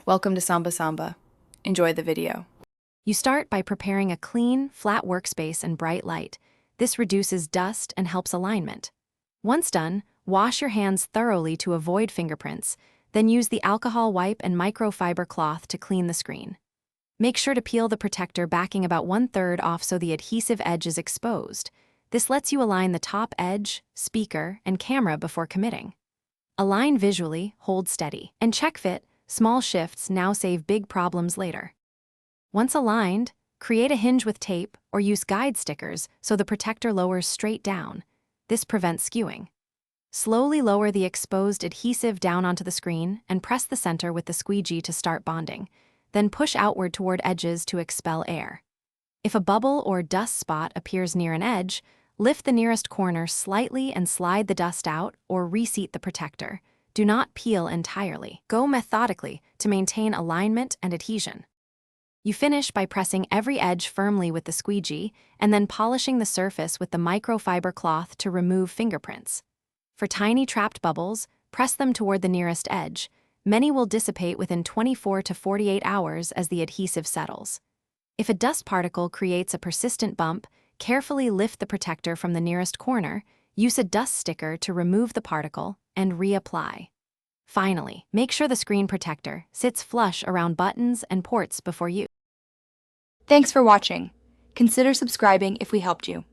Welcome to Samba Samba. Enjoy the video. You start by preparing a clean, flat workspace and bright light. This reduces dust and helps alignment. Once done, wash your hands thoroughly to avoid fingerprints, then use the alcohol wipe and microfiber cloth to clean the screen. Make sure to peel the protector backing about 1/3 off so the adhesive edge is exposed. This lets you align the top edge, speaker, and camera before committing. Align visually, hold steady, and check fit. Small shifts now save big problems later. Once aligned, create a hinge with tape or use guide stickers so the protector lowers straight down. This prevents skewing. Slowly lower the exposed adhesive down onto the screen and press the center with the squeegee to start bonding. Then push outward toward edges to expel air. If a bubble or dust spot appears near an edge, lift the nearest corner slightly and slide the dust out or reseat the protector. Do not peel entirely. Go methodically to maintain alignment and adhesion. You finish by pressing every edge firmly with the squeegee and then polishing the surface with the microfiber cloth to remove fingerprints. For tiny trapped bubbles, press them toward the nearest edge. Many will dissipate within 24 to 48 hours as the adhesive settles. If a dust particle creates a persistent bump, carefully lift the protector from the nearest corner, use a dust sticker to remove the particle, and reapply. Finally, make sure the screen protector sits flush around buttons and ports before use. Thanks for watching. Consider subscribing if we helped you.